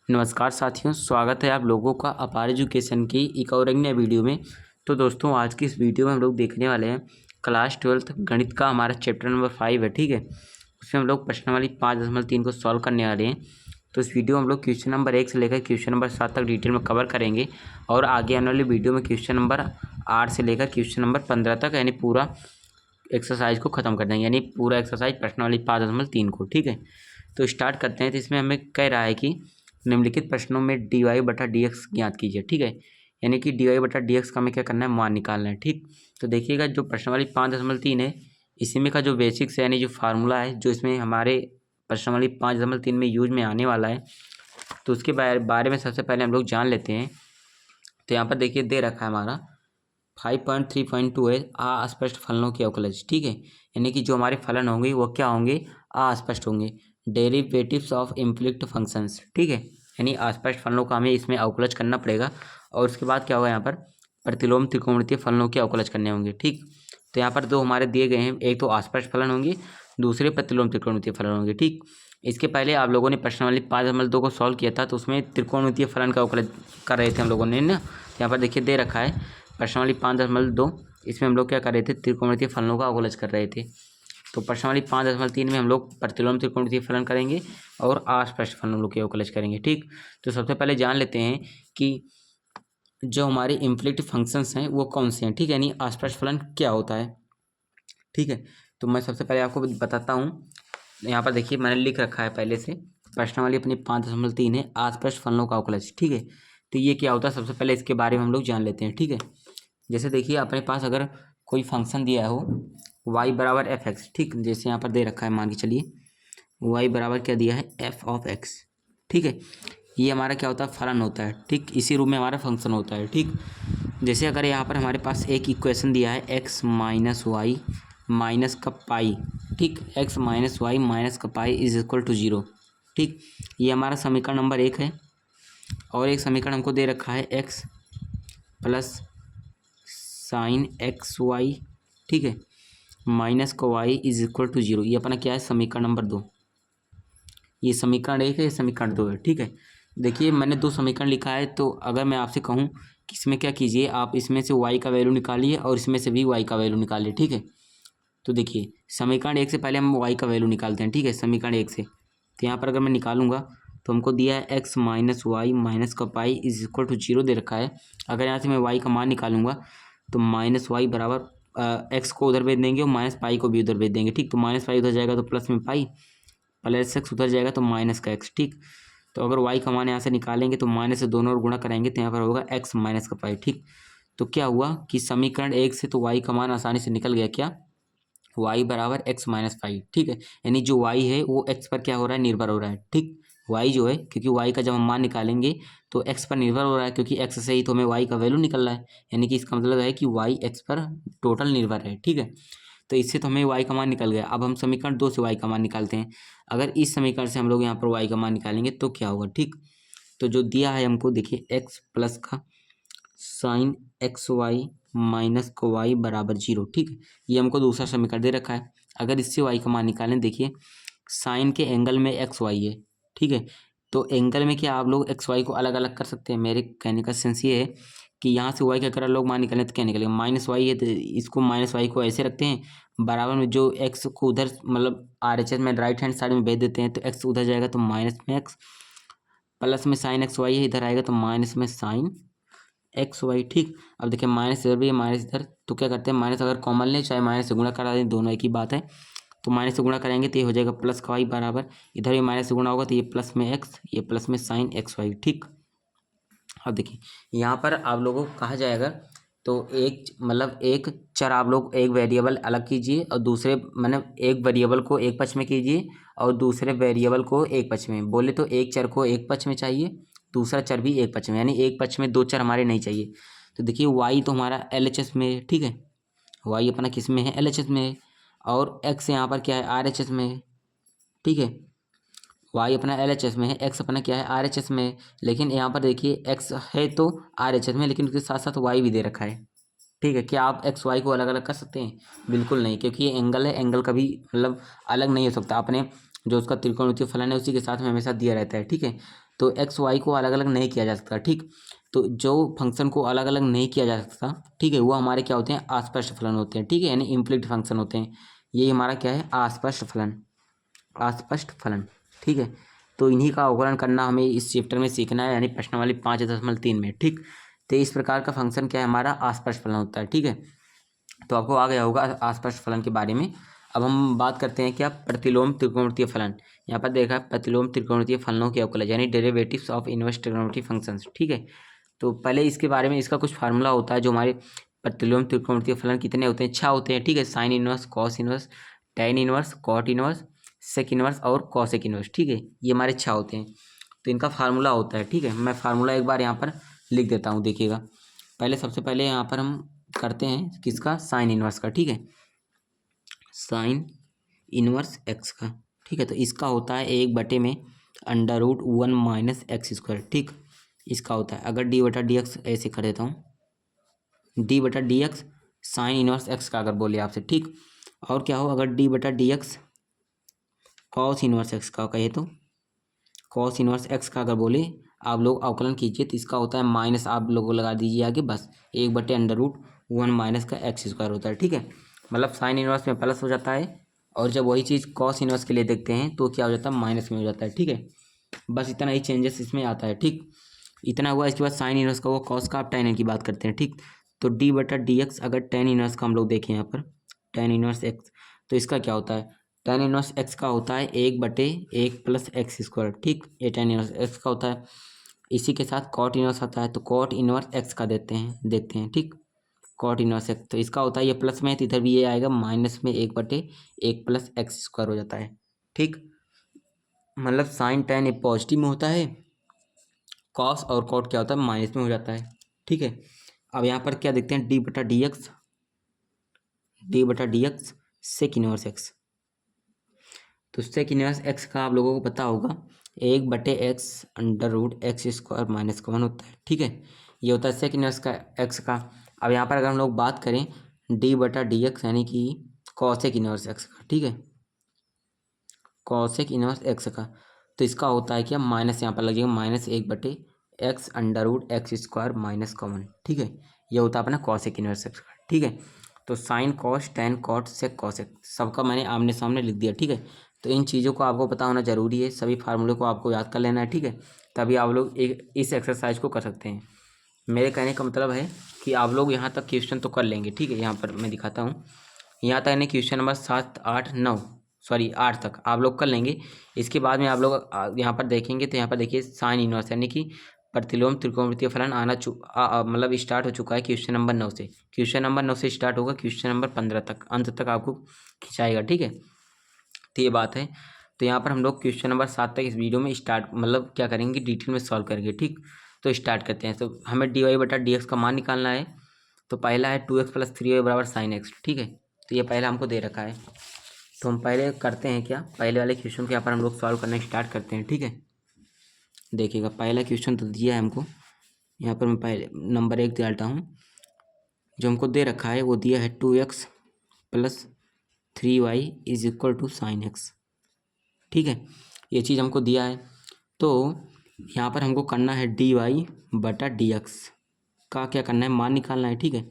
नमस्कार साथियों, स्वागत है आप लोगों का अपार एजुकेशन की एक और नए वीडियो में। तो दोस्तों, आज की इस वीडियो में हम लोग देखने वाले हैं क्लास 12th गणित का हमारा चैप्टर नंबर 5 है। ठीक है, उसमें हम लोग प्रश्नावली 5.3 को सॉल्व करने वाले हैं। तो इस वीडियो में हम लोग क्वेश्चन नंबर 1 से लेकर क्वेश्चन नंबर 7 तक डिटेल में कवर करेंगे और आगे आने वाली वीडियो में क्वेश्चन नंबर 8 से लेकर क्वेश्चन नंबर 15 तक यानी पूरा एक्सरसाइज को ख़त्म कर देंगे, यानी पूरा एक्सरसाइज प्रश्नावली 5.3 को। ठीक है, तो स्टार्ट करते हैं। तो इसमें हमें कह रहा है कि निम्नलिखित प्रश्नों में dy/dx ज्ञात कीजिए। ठीक है, यानी कि dy/dx का हमें क्या करना है, मान निकालना है। ठीक, तो देखिएगा जो प्रश्नावली 5.3 है, इसी में का जो बेसिक्स है यानी जो फार्मूला है जो इसमें हमारे प्रश्नावली 5.3 में यूज में आने वाला है, तो उसके बारे में सबसे पहले हम लोग जान लेते हैं। तो यहाँ पर देखिए दे रखा है हमारा 5.3.2 है अस्पष्ट फलनों के अवकलज। ठीक है, यानी कि जो हमारे फलन होंगे वो क्या होंगे, अस्पष्ट होंगे, डेरिवेटिव्स ऑफ इम्प्लिक्ट फंक्शंस। ठीक है, यानी अस्पष्ट फलनों का हमें इसमें अवकलज करना पड़ेगा। और उसके बाद क्या होगा, यहाँ पर प्रतिलोम त्रिकोणमितीय फलनों के अवकलज करने होंगे। ठीक, तो यहाँ पर दो हमारे दिए गए हैं, एक तो अस्पष्ट फलन होंगे, दूसरे प्रतिलोम त्रिकोणमितीय फलन होंगे। ठीक, इसके पहले आप लोगों ने प्रश्नावली 5.2 को सॉल्व किया था, तो उसमें त्रिकोणमितीय फलन का अवकलज कर रहे थे हम लोगों ने ना। यहाँ पर देखिए दे रखा है प्रश्नावली 5.2, इसमें हम लोग क्या कर रहे थे, त्रिकोणमितीय फलनों का अवकलज कर रहे थे। तो प्रश्नावली 5.3 में हम लोग प्रतिलोम त्रिकोणमितीय फलन करेंगे और अस्पष्ट फलनों के अवकलज करेंगे। ठीक, तो सबसे पहले जान लेते हैं कि जो हमारे इम्प्लिक्ट फंक्शंस हैं वो कौन से हैं। ठीक है, यानी अस्पष्ट फलन क्या होता है। ठीक है, तो मैं सबसे पहले आपको बताता हूँ। यहाँ पर देखिए मैंने लिख रखा है पहले से, प्रश्नावली अपनी 5.3 है अस्पष्ट फलनों का अवकलज। ठीक है, तो ये क्या होता है, सबसे पहले इसके बारे में हम लोग जान लेते हैं। ठीक है, जैसे देखिए अपने पास अगर कोई फंक्शन दिया हो y/f(x), ठीक, जैसे यहाँ पर दे रखा है, मान के चलिए y बराबर क्या दिया है, f(x). ठीक है, ये हमारा क्या होता है, फलन होता है। ठीक, इसी रूप में हमारा फंक्शन होता है। ठीक, जैसे अगर यहाँ पर हमारे पास एक इक्वेशन दिया है x माइनस वाई माइनस का पाई। ठीक, x माइनस वाई माइनस का पाई इज इक्वल टू 0। ठीक, ये हमारा समीकरण नंबर 1 है। और एक समीकरण हमको दे रखा है x plus sine x y, ठीक है, माइनस का वाई इज इक्वल टू 0। ये अपना क्या है, समीकरण नंबर 2। ये समीकरण 1 है, ये समीकरण 2 है। ठीक है, देखिए मैंने 2 समीकरण लिखा है, तो अगर मैं आपसे कहूँ कि इसमें क्या कीजिए, आप इसमें से y का वैल्यू निकालिए और इसमें से भी y का वैल्यू निकालिए। ठीक है, तो देखिए समीकरण 1 से पहले हम y का वैल्यू निकालते हैं। ठीक है, समीकरण 1 से, तो यहाँ पर अगर मैं निकालूंगा तो हमको दिया है x माइनस वाई माइनस का पाई इज इक्वल टू 0 दे रखा है। अगर यहाँ से मैं y का मान निकालूंगा तो माइनस वाई बराबर एक्स को उधर भेज देंगे और माइनस पाई को भी उधर भेज देंगे। ठीक, तो माइनस पाई उधर जाएगा तो प्लस में पाई, प्लस एक्स उधर जाएगा तो माइनस का एक्स। ठीक, तो अगर वाई का मान यहाँ से निकालेंगे तो माइनस से दोनों ओर गुणा करेंगे तो यहाँ पर होगा एक्स माइनस का पाई। ठीक, तो क्या हुआ कि समीकरण 1 से तो वाई का मान आसानी से निकल गया, क्या, वाई बराबर एक्स माइनस फाइव। ठीक है, यानी जो वाई है वो एक्स पर क्या हो रहा है, निर्भर हो रहा है। ठीक, वाई जो है, क्योंकि वाई का जब हम मान निकालेंगे तो एक्स पर निर्भर हो रहा है, क्योंकि एक्स से ही तो हमें वाई का वैल्यू निकल रहा है, यानी कि इसका मतलब है कि वाई एक्स पर टोटल निर्भर है। ठीक है, तो इससे तो हमें वाई का मान निकल गया। अब हम समीकरण 2 से वाई का मान निकालते हैं। अगर इस समीकरण से हम लोग यहाँ पर वाई का मान निकालेंगे तो क्या होगा। ठीक, तो जो दिया है हमको देखिए एक्स प्लस का साइन एक्स वाई माइनस को वाई बराबर 0। ठीक है, ये हमको दूसरा समीकरण दे रखा है। अगर इससे वाई का मान निकालें, देखिए साइन के एंगल में एक्स वाई है। ठीक है, तो एंगल में क्या आप लोग एक्स वाई को अलग अलग कर सकते हैं। मेरे कहने का सेंस ये है कि यहाँ से वाई का अगर लोग मान निकालें तो क्या निकलेगा, माइनस वाई है तो इसको माइनस वाई को ऐसे रखते हैं, बराबर में जो एक्स को उधर मतलब RHS में राइट हैंड साइड में भेज देते हैं, तो एक्स उधर जाएगा तो माइनस में एक्स, प्लस में साइन एक्स वाई है, इधर आएगा तो माइनस में साइन एक्स वाई। ठीक, अब देखिए माइनस इधर भी है माइनस इधर, तो क्या करते हैं, माइनस अगर कॉमन लें चाहे माइनस से गुणा करा दें, दोनों एक ही बात है। तो माइनस से गुणा करेंगे तो ये हो जाएगा प्लस का वाई बराबर, इधर भी माइनस से गुणा होगा तो ये प्लस में एक्स, ये प्लस में साइन एक्स वाई। ठीक, अब देखिए यहाँ पर आप लोगों को कहा जाएगा तो एक मतलब एक चर आप लोग एक वेरिएबल अलग कीजिए और दूसरे मतलब एक वेरिएबल को एक पक्ष में कीजिए और दूसरे वेरिएबल को एक पक्ष में। बोले तो एक चर को एक पक्ष में चाहिए, दूसरा चर भी एक पक्ष में, यानी एक पक्ष में दो चर हमारे नहीं चाहिए। तो देखिए वाई तो हमारा LHS में है। ठीक है, वाई अपना किस में है, LHS में है, और एक्स यहाँ पर क्या है, RHS में है। ठीक है, वाई अपना LHS में है, एक्स अपना क्या है, RHS में है। लेकिन यहाँ पर देखिए एक्स है तो RHS में, लेकिन उसके साथ साथ वाई भी दे रखा है। ठीक है, क्या आप एक्स वाई को अलग अलग कर सकते हैं, बिल्कुल नहीं, क्योंकि ये एंगल है, एंगल कभी मतलब अलग नहीं हो सकता। अपने जो उसका त्रिकोणमितीय फलन है उसी के साथ में हमेशा दिया रहता है। ठीक है, तो एक्स वाई को अलग अलग नहीं किया जा सकता, ठीक। तो जो फंक्शन को अलग अलग नहीं किया जा सकता, ठीक है, वो हमारे क्या होते हैं, अस्पष्ट फलन होते हैं, ठीक है, यानी इम्प्लिसिट फंक्शन होते हैं। ये हमारा क्या है, अस्पष्ट फलन, अस्पष्ट फलन, ठीक है। तो इन्हीं का अवकलन करना हमें इस चैप्टर में सीखना है, यानी प्रश्नावली 5.3 में, ठीक। तो इस प्रकार का फंक्शन क्या है, हमारा अस्पष्ट फलन होता है, ठीक है। तो आपको आ गया होगा अस्पष्ट फलन के बारे में। अब हम बात करते हैं क्या, प्रतिलोम त्रिकोणमितीय फलन। यहाँ पर देखा है प्रतिलोम त्रिकोणमितीय फलनों के अवकलन, यानी derivatives of inverse trigonometric functions, ठीक है। तो पहले इसके बारे में, इसका कुछ फार्मूला होता है, जो हमारे प्रतिलोम त्रिकोणमितीय फलन कितने होते हैं, 6 होते हैं, ठीक है। Sine inverse, cos inverse, tan inverse, cot inverse, sec inverse और कॉसेक इनवर्स, ठीक है। ये हमारे 6 होते हैं। तो इनका फार्मूला होता है, ठीक है। मैं फार्मूला एक बार यहाँ पर लिख देता हूँ, देखिएगा। पहले सबसे पहले यहाँ पर हम करते हैं किसका, साइन इनवर्स का, ठीक है, साइन इनवर्स एक्स का, ठीक है। तो इसका होता है 1/में √1 माइनस एक्स स्क्वायर, ठीक। इसका होता है, अगर डी बटा डी एक्स ऐसे कर देता हूँ, डी बटा d x sine inverse x का अगर बोले आपसे, ठीक। और क्या हो, अगर डी बटा d x cos inverse x का कहे, तो कॉस इनवर्स एक्स का अगर बोले आप लोग अवकलन कीजिए, तो इसका होता है माइनस, आप लोगों लगा दीजिए आगे, बस 1/√1 माइनस का एक्स स्क्वायर होता है, ठीक है। मतलब साइन इनवर्स में प्लस हो जाता है, और जब वही चीज़ कॉस इनवर्स के लिए देखते हैं तो क्या हो जाता है, माइनस में हो जाता है, ठीक है। बस इतना ही चेंजेस इसमें आता है, ठीक। इतना हुआ। इसके बाद साइन इनवर्स का, वो कॉस का, आप टेन की बात करते हैं, ठीक। तो डी बटा डी एक्स, अगर टेन इनवर्स का हम लोग देखें यहाँ पर, टेन इनवर्स एक्स, तो इसका क्या होता है, टेन इनवर्स एक्स का होता है 1/1 प्लस एक्स स्क्वायर, ठीक। ये टेन इनवर्स एक्स का होता है। इसी के साथ कॉट इनवर्स आता है, तो कॉट इनवर्स एक्स का देखते हैं, ठीक। कॉट इनवर्स एक्स, तो इसका होता है, ये प्लस में है तो इधर भी ये आएगा माइनस में 1/1 प्लस एक्स स्क्वायर हो जाता है, ठीक। मतलब साइन टेन ये पॉजिटिव में होता है, कॉस और कॉट क्या होता है, माइनस में हो जाता है, ठीक है। अब यहाँ पर क्या देखते हैं, डी बटा डी एक्स, डी बटा d x sec inverse x. तो सेक इनवर्स एक्स का आप लोगों को पता होगा 1/x √x स्क्वायर माइनस का 1 होता है, ठीक है। ये होता है सेक इनवर्स का एक्स का। अब यहाँ पर अगर हम लोग बात करें डी बटा डी एक्स, यानी कि कॉसेक इनवर्स एक्स का, ठीक है, कॉसेक इनवर्स एक्स का, तो इसका होता है क्या, माइनस यहाँ पर लगेगा, minus 1/x √x square minus का 1, ठीक है। ये होता है अपना कॉसेक इनवर्स एक्स का, ठीक है। तो sine cos tan cot sec cosec सबका मैंने आमने सामने लिख दिया, ठीक है। तो इन चीज़ों को आपको पता होना जरूरी है, सभी फार्मूले को आपको याद कर लेना है, ठीक है। तभी आप लोग एक इस एक्सरसाइज को कर सकते हैं। मेरे कहने का मतलब है कि आप लोग यहाँ तक क्वेश्चन तो कर लेंगे, ठीक है। यहाँ पर मैं दिखाता हूँ, यहाँ तक यानी क्वेश्चन नंबर 7, 8, 9, सॉरी 8 तक आप लोग कर लेंगे। इसके बाद में आप लोग यहाँ पर देखेंगे, तो यहाँ पर देखिए साइन इनवर्स, यानी कि प्रतिलोम त्रिकोणमितीय फलन आना मतलब स्टार्ट हो चुका है क्वेश्चन नंबर 9 से। क्वेश्चन नंबर 9 से स्टार्ट होगा, क्वेश्चन नंबर 15 तक, अंत तक आपको खिंचाएगा, ठीक है। तो ये बात है। तो यहाँ पर हम लोग क्वेश्चन नंबर 7 तक इस वीडियो में स्टार्ट मतलब क्या करेंगे, डिटेल में सॉल्व करेंगे, ठीक। तो स्टार्ट करते हैं। तो हमें डी वाई बटा डी एक्स का मान निकालना है। तो पहला है 2x + 3y बराबर साइन एक्स, ठीक है। तो ये पहला हमको दे रखा है, तो हम पहले करते हैं क्या, पहले वाले क्वेश्चन के यहाँ पर हम लोग सॉल्व करना स्टार्ट करते हैं, ठीक है। देखिएगा पहला क्वेश्चन तो दिया है हमको, यहाँ पर मैं पहले नंबर 1 डालता हूँ। जो हमको दे रखा है वो दिया है 2x + 3y = साइन एक्स, ठीक है। ये चीज़ हमको दिया है। तो यहाँ पर हमको करना है डी वाई बटा डी एक्स का क्या करना है, मान निकालना है, ठीक है।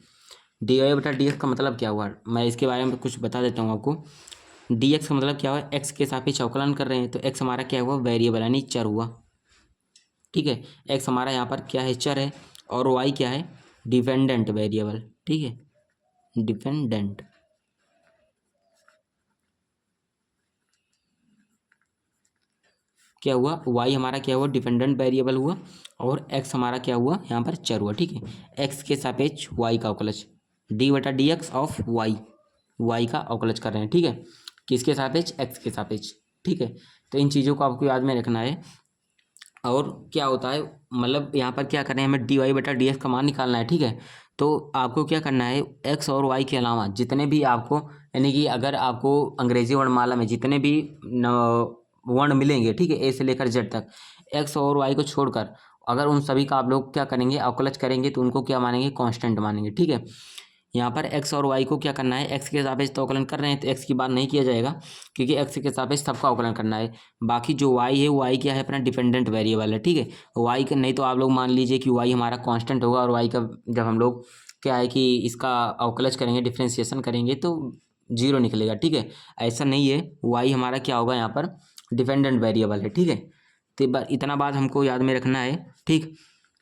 डी वाई बटा डी एक्स का मतलब क्या हुआ, मैं इसके बारे में कुछ बता देता हूँ आपको। डी एक्स का मतलब क्या हुआ, एक्स के सापेक्ष अवकलन कर रहे हैं, तो एक्स हमारा क्या हुआ, वेरिएबल यानी चर हुआ, ठीक है। एक्स हमारा यहाँ पर क्या है, चर है, और वाई क्या है, डिपेंडेंट वेरिएबल, ठीक है, डिपेंडेंट। क्या हुआ, वाई हमारा क्या हुआ, डिपेंडेंट वेरिएबल हुआ, और एक्स हमारा क्या हुआ, यहाँ पर चर हुआ, ठीक है। एक्स के सापेक्ष वाई का अवकलज, डी बटा d x of y, y का अवकलज कर रहे हैं, ठीक है। किसके सापेक्ष, एक्स के सापेक्ष, ठीक है। तो इन चीज़ों को आपको याद में रखना है। और क्या होता है, मतलब यहाँ पर क्या करना है, हमें डी वाई बटा डी एक्स का मान निकालना है, ठीक है। तो आपको क्या करना है, एक्स और वाई के अलावा जितने भी आपको, यानी कि अगर आपको अंग्रेजी वर्णमाला में जितने भी वर्ण मिलेंगे, ठीक है, ए से लेकर जेड तक, एक्स और वाई को छोड़कर अगर उन सभी का आप लोग क्या करेंगे, अवकलज करेंगे, तो उनको क्या मानेंगे, कांस्टेंट मानेंगे, ठीक है। यहाँ पर एक्स और वाई को क्या करना है, एक्स के सापेक्ष तो अवकलन कर रहे हैं तो एक्स की बात नहीं किया जाएगा, क्योंकि एक्स के सापेक्ष सबका अवकलन करना है। बाकी जो वाई है, वाई क्या है, अपना डिपेंडेंट वेरिएबल है, ठीक है। वाई का नहीं तो आप लोग मान लीजिए कि वाई हमारा कांस्टेंट होगा, और वाई का जब हम लोग क्या है कि इसका अवकलज करेंगे, डिफ्रेंसिएशन करेंगे तो जीरो निकलेगा, ठीक है। ऐसा नहीं है, वाई हमारा क्या होगा यहाँ पर, डिपेंडेंट वेरिएबल है, ठीक है। तो इतना बात हमको याद में रखना है, ठीक।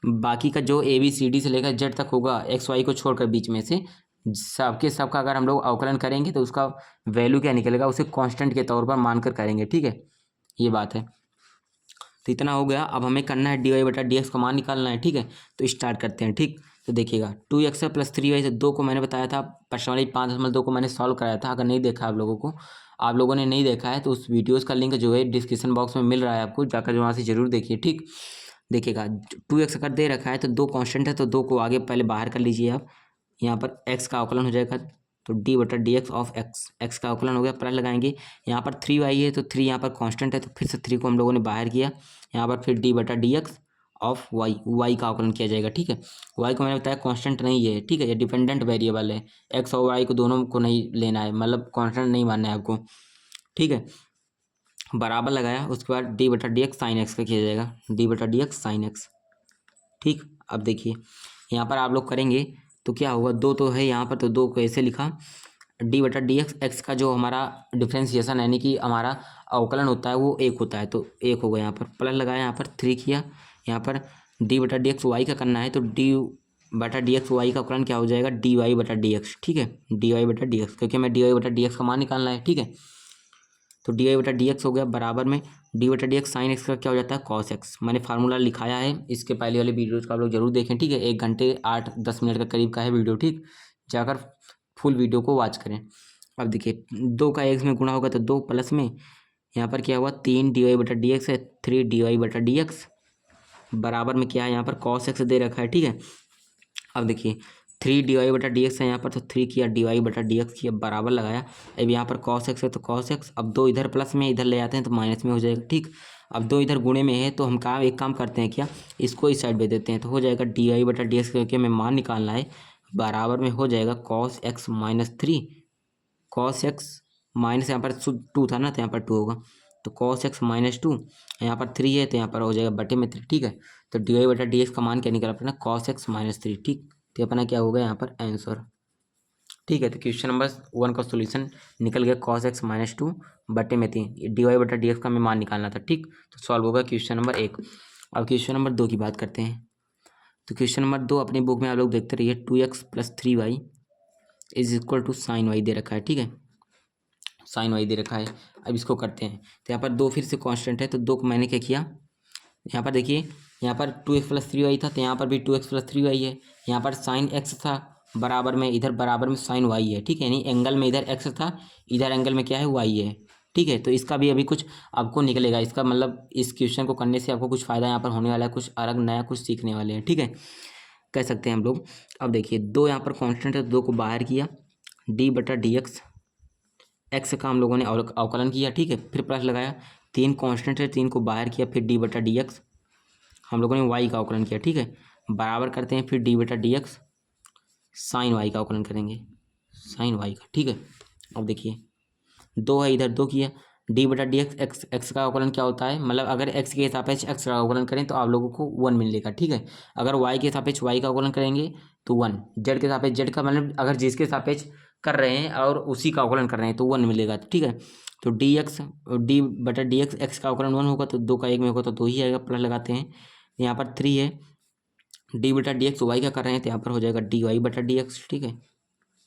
बाकी का जो ए बी सी डी से लेकर जेड तक होगा, एक्स वाई को छोड़कर बीच में से सबके सबका अगर हम लोग अवकलन करेंगे तो उसका वैल्यू क्या निकलेगा, उसे कांस्टेंट के तौर पर मानकर करेंगे, ठीक है। ये बात है। तो इतना हो गया। अब हमें करना है डी वाई बटा डी एक्स का मान निकालना है, ठीक है। तो स्टार्ट करते हैं, ठीक। तो देखिएगा 2x प्लस 3y से 2 को मैंने बताया था पर्सनली 5.2 को मैंने सॉल्व कराया था। अगर नहीं देखा आप लोगों ने नहीं देखा है तो उस वीडियोज़ का लिंक जो है डिस्क्रिप्शन बॉक्स में मिल रहा है, आपको जाकर वहाँ से ज़रूर देखिए, ठीक। देखिएगा 2x अगर दे रखा है तो 2 कांस्टेंट है, तो 2 को आगे पहले बाहर कर लीजिए आप। यहाँ पर x का अवकलन हो जाएगा, तो डी बटा d x of x, x का अवकलन हो गया, प्लस लगाएंगे। यहाँ पर 3y है तो 3 यहाँ पर कांस्टेंट है, तो फिर से 3 को हम लोगों ने बाहर किया। यहाँ पर फिर डी बटा d x of y, y का अवकलन किया जाएगा, ठीक है। वाई को मैंने बताया कांस्टेंट नहीं है, ठीक है, ये डिपेंडेंट वेरिएबल है। एक्स और वाई को दोनों को नहीं लेना है, मतलब कांस्टेंट नहीं मानना है आपको, ठीक है। बराबर लगाया, उसके बाद डी बटा डी एक्स साइन एक्स का किया जाएगा, डी बटा डी एक्स साइन एक्स, ठीक। अब देखिए यहाँ पर आप लोग करेंगे तो क्या होगा, 2 तो है यहाँ पर, तो 2 को ऐसे लिखा, डी बटा डी एक्स, एक्स का जो हमारा डिफ्रेंसिएशन यानी कि हमारा अवकलन होता है वो 1 होता है, तो 1 होगा। यहाँ पर प्लस लगाया, यहाँ पर 3 किया। यहाँ पर डी बटा डी एक्स वाई का करना है, तो डी बटा डी एक्स वाई का अवकलन क्या हो जाएगा, डी वाई बटा डी एक्स, ठीक है। डी वाई बटा डी एक्स, क्योंकि हमें डी वाई बटा डी एक्स का मान निकालना है, ठीक है। तो डी वाई बटा डी एक्स हो गया, बराबर में डी बटा डी एक्स साइन एक्स का क्या हो जाता है, कॉस एक्स। मैंने फार्मूला लिखाया है, इसके पहले वाले वीडियोज़ को आप लोग जरूर देखें, ठीक है। 1 घंटे 8-10 मिनट का करीब का है वीडियो, ठीक। जाकर फुल वीडियो को वॉच करें। अब देखिए 2 का एक्स में गुणा होगा तो 2 प्लस में यहाँ पर क्या हुआ, 3 डी वाई बटा डी एक्स है, 3 डी वाई बटा डी एक्स, बराबर में क्या है, यहाँ पर कॉस एक्स दे रखा है, ठीक है। अब देखिए 3 डी वाई बटा डी एक्स है यहाँ पर, तो 3 किया डी वाई बटा डी एक्स किया, बराबर लगाया। अब यहाँ पर कॉस एक्स है तो कॉस एक्स, अब 2 इधर प्लस में इधर ले आते हैं तो माइनस में हो जाएगा, ठीक। अब 2 इधर गुणे में है तो हम एक काम करते हैं, क्या इसको इस साइड भेज देते हैं, तो हो जाएगा डी वाई बटा डी एक्स, क्योंकि हमें मान निकालना है, बराबर में हो जाएगा cos x minus 3, cos x minus, यहाँ पर 2 था ना तो यहाँ पर 2 होगा, तो कॉस एक्स माइनस 2, यहाँ पर 3 है तो यहाँ पर हो जाएगा बटे में 3, ठीक है। तो डी वाई बटा डी एक्स का मान क्या निकला अपना, कॉस एक्स माइनस 3, ठीक। तो अपना क्या होगा यहाँ पर आंसर, ठीक है। तो क्वेश्चन नंबर 1 का सोल्यूशन निकल गया, कॉस एक्स माइनस 2 बटे में 3, डी वाई बटा डी एक्स का हमें मान निकालना था, ठीक। तो सॉल्व होगा क्वेश्चन नंबर 1। अब क्वेश्चन नंबर 2 की बात करते हैं। तो क्वेश्चन नंबर 2 अपनी बुक में आप लोग देखते रहिए, 2x plus 3y is equal to sine y दे रखा है, ठीक है, साइन वाई दे रखा है। अब इसको करते हैं, तो यहाँ पर 2 फिर से कांस्टेंट है, तो 2 को मैंने क्या किया, यहाँ पर देखिए यहाँ पर 2x प्लस 3y था, तो यहाँ पर भी 2x प्लस 3y है। यहाँ पर साइन x था, बराबर में इधर बराबर में साइन y है, ठीक है। यानी एंगल में इधर x था, इधर एंगल में क्या है, y है, ठीक है। तो इसका भी अभी कुछ आपको निकलेगा, इसका मतलब इस क्वेश्चन को करने से आपको कुछ फ़ायदा यहाँ पर होने वाला है, कुछ अलग नया कुछ सीखने वाले हैं, ठीक है, कह सकते हैं हम लोग। अब देखिए 2 यहाँ पर कॉन्स्टेंट है, तो 2 को बाहर किया, डी बटा डी एक्स, एक्स का हम लोगों ने अवकलन किया, ठीक है। फिर प्लस लगाया, 3 कांस्टेंट है, 3 को बाहर किया, फिर डी बटा डी एक्स हम लोगों ने वाई का अवकलन किया, ठीक है। बराबर करते हैं, फिर डी बटा डी एक्स साइन वाई का अवकलन करेंगे, साइन वाई का, ठीक है। अब देखिए 2 है, इधर 2 किया, डी बटा डी एक्स, एक्स का अवकलन क्या होता है, मतलब अगर एक्स के सापेक्ष एक्स का अवकलन करें तो आप लोगों को 1 मिलेगा, ठीक है। अगर वाई के सापेक्ष वाई का अवकलन करेंगे तो 1, जेड के सापेक्ष जेड का, मतलब अगर जिसके सापेक्ष कर रहे हैं और उसी का अवकलन कर रहे हैं तो 1 मिलेगा, ठीक है। तो डी बटा डी एक्स, एक्स का अवकलन 1 होगा तो 2 का 1 में होगा तो 2 ही आएगा, प्लस लगाते हैं। यहाँ पर 3 है, डी बटा डी एक्स वाई का कर रहे हैं तो यहाँ पर हो जाएगा डी वाई बटा डी एक्स, ठीक है,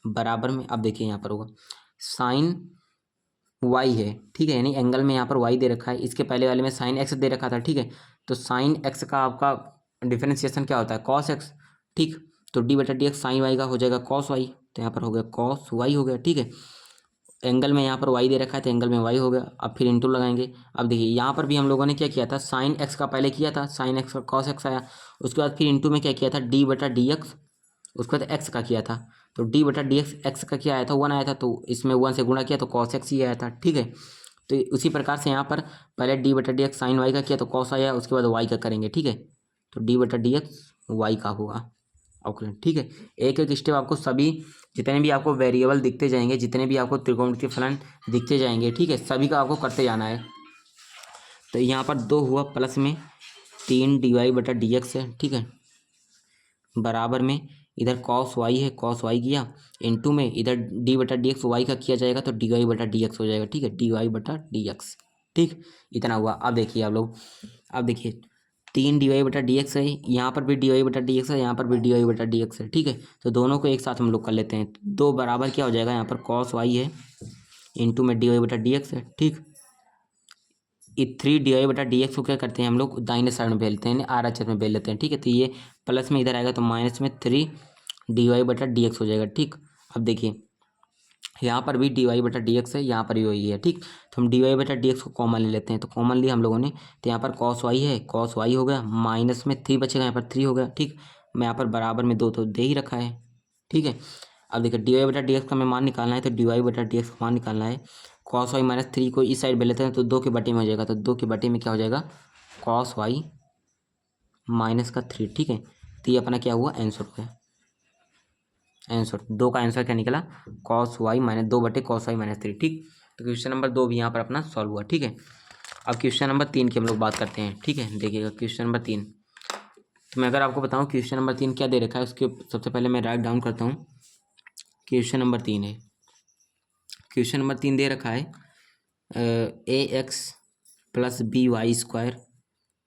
बराबर में। अब देखिए यहाँ पर होगा साइन वाई है, ठीक है, यानी एंगल में यहाँ पर वाई दे रखा है, इसके पहले वाले में साइन एक्स दे रखा था, ठीक है। तो साइन एक्स का आपका डिफरेंशिएशन क्या होता है, कॉस एक्स, ठीक। तो डी बटा डी एक्स साइन वाई का हो जाएगा कॉस वाई, तो यहाँ पर हो गया कॉस वाई हो गया, ठीक है। एंगल में यहाँ पर वाई दे रखा है तो एंगल में वाई हो गया। अब फिर इंटू लगाएंगे। अब देखिए यहाँ पर भी हम लोगों ने क्या किया था, साइन एक्स का पहले किया था, साइन एक्स का कॉस एक्स आया, उसके बाद फिर इंटू में क्या किया था, डी बटा डी एक्स, उसके बाद एक्स का किया था, तो डी बटा डी एक्स, एक्स का क्या आया था, 1 आया था, तो इसमें 1 से गुणा किया तो कॉस एक्स ही आया था, ठीक है। तो उसी प्रकार से यहाँ पर पहले डी बटा डी एक्स साइन वाई का किया तो कॉस आया, उसके बाद वाई का करेंगे, ठीक है। तो डी बटा डी एक्स वाई का होगा, अवकलन, ठीक है। एक एक स्टेप आपको सभी जितने भी आपको वेरिएबल दिखते जाएंगे, जितने भी आपको त्रिकोणमितीय फलन दिखते जाएंगे, ठीक है, सभी का आपको करते जाना है। तो यहाँ पर 2 हुआ, प्लस में 3 dy/dx है, ठीक है, बराबर में इधर कॉस वाई है, कॉस वाई किया, इनटू में इधर d/dx वाई का किया जाएगा तो dy/dx हो जाएगा, ठीक है, dy/dx, ठीक। इतना हुआ। अब देखिए आप लोग, अब देखिए 3 dy/dx है, यहाँ पर भी dy/dx है, यहाँ पर भी dy/dx है, ठीक है। तो दोनों को एक साथ हम लोग कर लेते हैं। 2 बराबर क्या हो जाएगा, यहाँ पर कॉस वाई है, इनटू में dy/dx है, ठीक। 3 dy/dx को क्या करते हैं हम लोग, दाहिने साइड में बेलते हैं, आर एच में बेल लेते हैं, ठीक है। तो ये प्लस में इधर आएगा तो माइनस में 3 dy/dx हो जाएगा, ठीक। अब देखिए यहाँ पर भी dy/dx है, यहाँ पर भी वही है, ठीक। तो हम dy/dx को कॉमन ले लेते हैं, तो कॉमन लिया हम लोगों ने, तो यहाँ पर cos y है, cos y हो गया, माइनस में 3 बचेगा, यहाँ पर 3 हो गया, ठीक। मैं यहाँ पर बराबर में 2 तो दे ही रखा है, ठीक है। अब देखिए dy/dx का हमें मान निकालना है, तो dy/dx का मान निकालना है, cos y माइनस 3 को इस साइड बेल लेते हैं तो 2 के बटे में हो जाएगा, तो 2 के बटे में क्या हो जाएगा, cos y माइनस का 3, ठीक है। तो ये अपना क्या हुआ, आंसर हो गया। आंसर 2 का आंसर क्या निकला, cos y minus 2/cos y minus 3, ठीक। तो क्वेश्चन नंबर 2 भी यहाँ पर अपना सॉल्व हुआ, ठीक है। अब क्वेश्चन नंबर 3 की हम लोग बात करते हैं, ठीक है। देखिएगा क्वेश्चन नंबर 3, तो मैं अगर आपको बताऊँ क्वेश्चन नंबर 3 क्या दे रखा है, उसके सबसे पहले मैं राइट डाउन करता हूँ। क्वेश्चन नंबर 3 है, क्वेश्चन नंबर 3 दे रखा है ax प्लस by²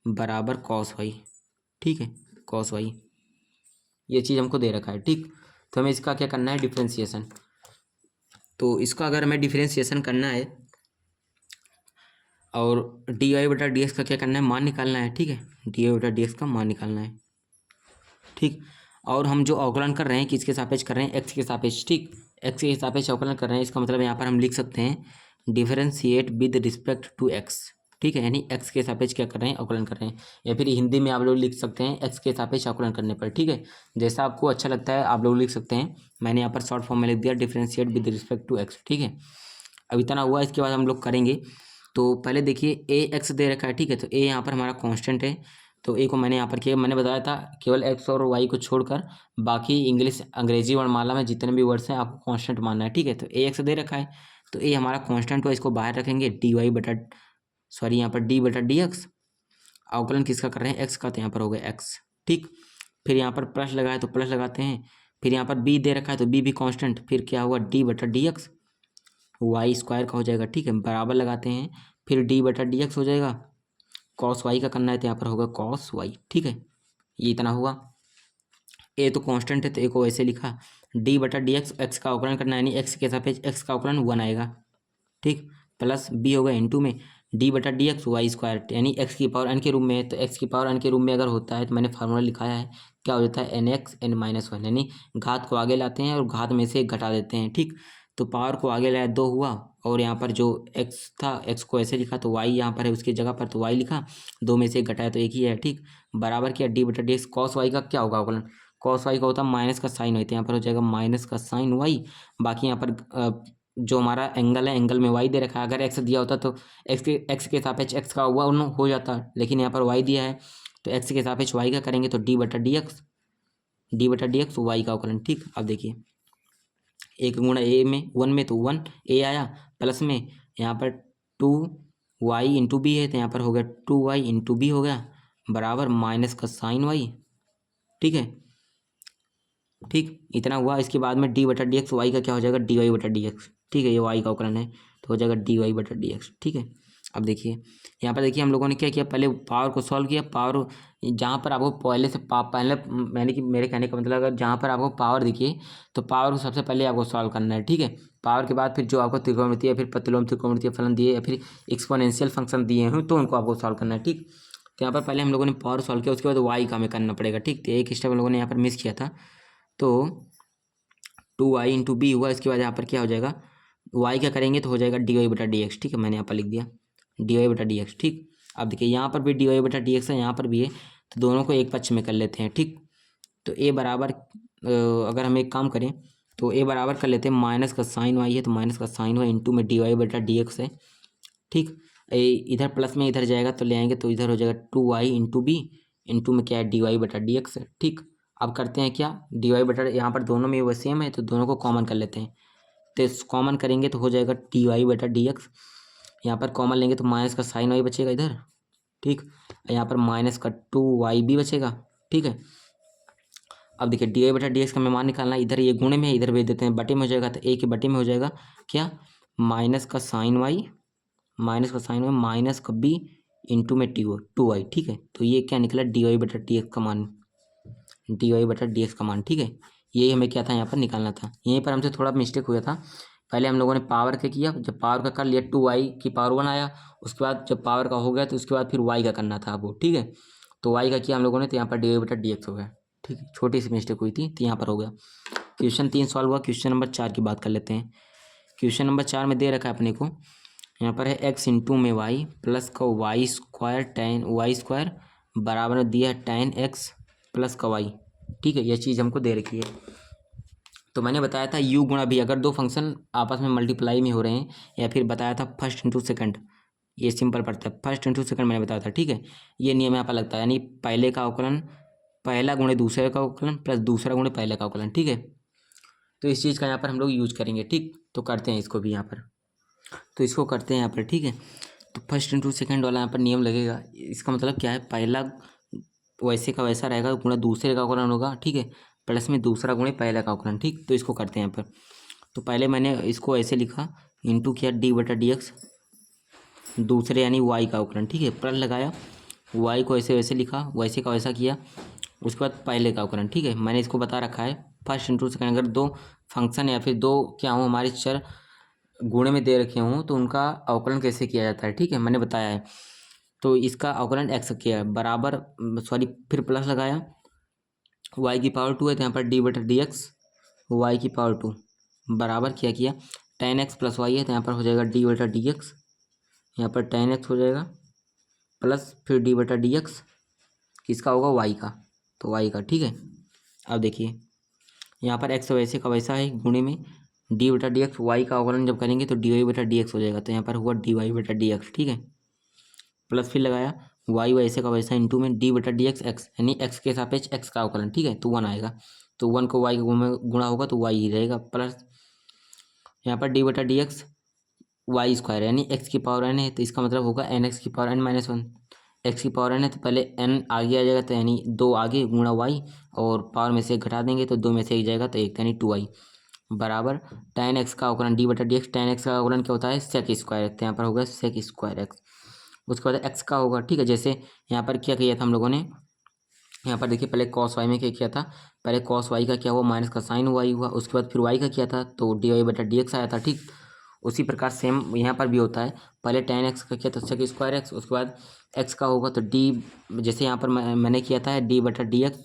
बराबर cos y, ठीक है, cos y, ये चीज़ हमको दे रखा है, ठीक। तो हमें इसका क्या करना है, डिफ्रेंसिएशन। तो इसका अगर हमें डिफ्रेंसिएशन करना है और dy/dx का क्या करना है, मान निकालना है, ठीक है, dy/dx का मान निकालना है, ठीक। और हम जो अवकलन कर रहे हैं किसके सापेक्ष कर रहे हैं, x के सापेक्ष, ठीक, x के सापेक्ष अवकलन कर रहे हैं। इसका मतलब यहाँ पर हम लिख सकते हैं differentiate with respect to x, ठीक है, यानी x के सापेक्ष क्या कर रहे हैं, अवकलन कर रहे हैं। या फिर हिंदी में आप लोग लिख सकते हैं x के सापेक्ष अवकलन करने पर, ठीक है, जैसा आपको अच्छा लगता है आप लोग लिख सकते हैं। मैंने यहाँ पर शॉर्ट फॉर्म में लिख दिया differentiate with respect to x, ठीक है। अब इतना हुआ, इसके बाद हम लोग करेंगे। तो पहले देखिए ax दे रखा है, ठीक है, तो a यहाँ पर हमारा कांस्टेंट है, तो ए को मैंने यहाँ पर किया, मैंने बताया था केवल x और y को छोड़कर बाकी इंग्लिश अंग्रेजी वर्णमाला में जितने भी वर्ड्स हैं आपको कांस्टेंट मानना है, ठीक है। तो ax दे रखा है, तो a हमारा कांस्टेंट हुआ, इसको बाहर रखेंगे, यहाँ पर d/dx, अवकलन किसका कर रहे हैं, x का, तो यहाँ पर हो गया x, ठीक। फिर यहाँ पर प्लस लगाए तो प्लस लगाते हैं, फिर यहाँ पर b दे रखा है तो b भी कांस्टेंट, फिर क्या हुआ d/dx y² का हो जाएगा, ठीक है, बराबर लगाते हैं, फिर d/dx हो जाएगा, cos y का करना है तो यहाँ पर होगा cos y, ठीक है। ये इतना हुआ। ए तो कांस्टेंट है तो ए को ऐसे लिखा, d/dx x का अवकलन करना है, यानी x के सापेक्ष x का अवकलन 1 आएगा, ठीक, प्लस b होगा इनटू में d/dx y², यानी x की पावर n के रूप में है, तो x की पावर n के रूप में अगर होता है तो मैंने फार्मूला लिखाया है, क्या हो जाता है nx n-1, यानी घात को आगे लाते हैं और घात में से घटा देते हैं, ठीक। तो पावर को आगे लाया 2 हुआ, और यहाँ पर जो x था x को ऐसे लिखा तो y यहाँ पर है उसकी जगह पर, तो y लिखा, 2 में से घटाया तो एक ही है, ठीक। बराबर किया d/dx cos y का क्या होगा अवकलन, cos y का होता है माइनस का साइन y, तो यहाँ पर हो जाएगा माइनस का साइन y। बाकी यहाँ पर जो हमारा एंगल है, एंगल में y दे रखा है, अगर x दिया होता तो x के सापेक्ष x का हुआ हो जाता, लेकिन यहाँ पर y दिया है तो x के सापेक्ष y का करेंगे तो d/dx y का अवकलन, ठीक। अब देखिए 1 गुणा a में 1 में तो 1 a आया, प्लस में यहाँ पर 2y इंटू बी है तो यहाँ पर हो गया 2y इंटू बी हो गया, बराबर माइनस का साइन y, ठीक है, ठीक। इतना हुआ। इसके बाद में d/dx y का क्या हो जाएगा, dy/dx, ठीक है, ये y का अवकलन है तो हो जाएगा dy/dx, ठीक है। अब देखिए यहाँ पर देखिए हम लोगों ने क्या किया, पहले पावर को सॉल्व किया, पावर जहाँ पर आपको पहले से पहले मैंने कि मेरे कहने का मतलब अगर जहाँ पर आपको पावर दिखिए तो पावर को सबसे पहले आपको सॉल्व करना है, ठीक है। पावर के बाद फिर जो आपको त्रिकोणमितीय फिर प्रतिलोम त्रिकोणमितीय फलन दिए या फिर एक्सपोनेंशियल फंक्शन दिए हैं तो उनको आपको सॉल्व करना है, ठीक। तो यहाँ पर पहले हम लोगों ने पावर सॉल्व किया, उसके बाद y का हमें करना पड़ेगा, ठीक। तो एक स्टेप हम लोगों ने यहाँ पर मिस किया था, तो 2y इंटू बी हुआ, इसके बाद यहाँ पर क्या हो जाएगा, y क्या करेंगे तो हो जाएगा dy/dx, ठीक है, मैंने यहाँ पर लिख दिया dy/dx, ठीक। अब देखिए यहाँ पर भी dy/dx है, यहाँ पर भी है, तो दोनों को एक पक्ष में कर लेते हैं, ठीक। तो a बराबर अगर हम एक काम करें तो a बराबर कर लेते हैं, माइनस का साइन y है तो माइनस का साइन y इंटू में dy/dx है, ठीक। इधर प्लस में इधर जाएगा तो ले आएंगे तो इधर हो जाएगा 2y इंटू बी इंटू में क्या है dy/dx है, ठीक। अब करते हैं क्या, डी वाई बटा, यहाँ पर दोनों में वो सेम है तो दोनों को कॉमन कर लेते हैं। तो कॉमन करेंगे तो हो जाएगा डी वाई बटा डी एक्स। यहाँ पर कॉमन लेंगे तो माइनस का साइन वाई बचेगा इधर, ठीक। यहाँ पर माइनस का 2y भी बचेगा, ठीक है। अब देखिए डी वाई बटा डी एक्स का हमें मान निकालना है, इधर ये गुणे में है, इधर भेज देते हैं बटे में हो जाएगा, तो ए के बटे में हो जाएगा क्या, माइनस का साइन वाई, माइनस का बी इंटू में टू वाई, ठीक है। तो ये क्या निकला, डी वाई बटा डी एक्स का मान, डी वाई बटा डी एक्स का मान, ठीक है। यही हमें क्या था यहाँ पर निकालना था। यहीं पर हमसे थोड़ा मिस्टेक हुआ था, पहले हम लोगों ने पावर का किया, जब पावर का कर लिया 2y की पावर 1 आया, उसके बाद जब पावर का हो गया तो उसके बाद फिर y का करना था वो, ठीक है। तो y का किया हम लोगों ने, तो यहाँ पर डी वाई बटा डी एक्स हो गया, ठीक है। छोटी सी मिस्टेक हुई थी तो यहाँ पर हो गया। क्वेश्चन 3 सॉल्व हुआ। क्वेश्चन नंबर 4 की बात कर लेते हैं। क्वेश्चन नंबर 4 में दे रखा है अपने को, यहाँ पर है x इंटू में y प्लस का y square tan y square बराबर में दिया है टेन एक्स प्लस का y, ठीक है। यह चीज़ हमको दे रखी है। तो मैंने बताया था u गुणा v, अगर दो फंक्शन आपस में मल्टीप्लाई में हो रहे हैं, या फिर बताया था फर्स्ट इंटू सेकंड, ये सिंपल पड़ता है, फर्स्ट इंटू सेकंड मैंने बताया था, ठीक है। ये नियम यहाँ पर लगता है, यानी पहले का अवकलन पहला गुणे दूसरे का अवकलन प्लस दूसरा गुणे पहले का अवकलन, ठीक है। तो इस चीज़ का यहाँ पर हम लोग यूज करेंगे, ठीक। तो करते हैं इसको भी यहाँ पर, तो इसको करते हैं यहाँ पर, ठीक है। तो फर्स्ट इंटू सेकंड वाला यहाँ पर नियम लगेगा। इसका मतलब क्या है, पहला वैसे का वैसा रहेगा, गुणा दूसरे का अवकलन होगा, ठीक है, प्लस में दूसरा गुणे पहले का अवकलन, ठीक। तो इसको करते हैं यहाँ पर। तो पहले मैंने इसको ऐसे लिखा, इंटू किया डी बटा डी एक्स, दूसरे यानी वाई का अवकलन, ठीक है, प्लस लगाया, वाई को ऐसे वैसे लिखा, वैसे का वैसा किया, उसके बाद पहले का अवकलन, ठीक है। मैंने इसको बता रखा है फर्स्ट इंटू सेकंड, अगर दो फंक्शन या फिर दो क्या हो हमारे चर गुणे में दे रखे हों तो उनका अवकलन कैसे किया जाता है, ठीक है, मैंने बताया है। तो इसका अवकलन एक्स किया है बराबर, सॉरी फिर प्लस लगाया, वाई की पावर 2 है तो यहाँ पर डी बटा डी एक्स वाई की पावर 2 बराबर क्या किया, टेन एक्स प्लस वाई है तो यहाँ पर हो जाएगा डी बटा डी एक्स, यहाँ पर टेन एक्स हो जाएगा प्लस फिर डी बटा डी एक्स, किसका होगा, वाई का, तो वाई का, ठीक है। अब देखिए यहाँ पर एक्स वैसे का वैसा है, गुणे में डी बटा डी एक्स, वाई का अवकलन जब करेंगे तो डी वाई बटा डी एक्स हो जाएगा, तो यहाँ पर हुआ डी वाई बटा डी एक्स, ठीक है। प्लस फिर लगाया वाई वैसे का वैसा इंटू में डी बटा डी एक्स एक्स, यानी एक्स के सापेक्ष एक्स का अवकलन, ठीक है। तो 1 आएगा, तो 1 को वाई के गुणा होगा तो वाई ही रहेगा, प्लस यहाँ पर डी बटा डी एक्स वाई स्क्वायर, यानी एक्स की पावर एन है तो इसका मतलब होगा एन एक्स की पावर एन माइनस 1, एक्स की पावर एन है तो पहले एन आगे आ जाएगा, तो यानी 2 आगे गुणा वाई, और पावर में से एक घटा देंगे तो 2 में से एक जाएगा तो 1, यानी 2y बराबर टेन एक्स का अवकलन डी बटा डी एक्स, टेन एक्स का अवकलन क्या होता है, सेक स्क्वायर, तो यहाँ पर होगा सेक स्क्वायर एक्स। उसके बाद एक्स का होगा, ठीक है। जैसे यहाँ पर क्या किया था हम लोगों ने, यहाँ पर देखिए पहले कॉस वाई में क्या किया था, पहले कॉस वाई का क्या हुआ, माइनस का साइन वाई हुआ, उसके बाद फिर वाई का किया था तो डी वाई बटा डी एक्स आया था, ठीक। उसी प्रकार सेम यहाँ पर भी होता है, पहले टेन एक्स का किया था सेक स्क्वायर एक्स, उसके बाद एक्स का होगा तो डी, जैसे यहाँ पर मैंने किया था डी बटा डी एक्स,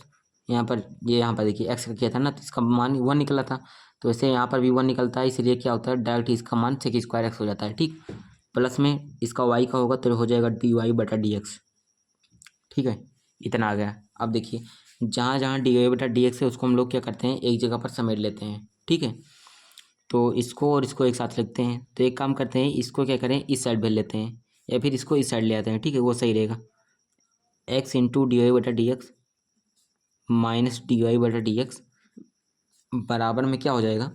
यहाँ पर ये यहाँ पर देखिए एक्स का किया था ना, तो इसका मान 1 निकला था, तो वैसे यहाँ पर भी 1 निकलता है, इसलिए क्या होता है डायरेक्ट इसका मान सेक स्क्वायर एक्स हो जाता है, ठीक। प्लस में इसका वाई का होगा तो हो जाएगा डी वाई बटा डी एक्स, ठीक है। इतना आ गया। अब देखिए जहाँ जहाँ डी वाई बटा डी एक्स है उसको हम लोग क्या करते हैं, एक जगह पर समेट लेते हैं, ठीक है। तो इसको और इसको एक साथ लिखते हैं, तो एक काम करते हैं, इसको क्या करें इस साइड भेज लेते हैं, या फिर इसको इस साइड ले आते हैं, ठीक है, वो सही रहेगा। एक्स इंटू डी वाई बटा d x minus d y बटा डी एक्स बराबर में क्या हो जाएगा,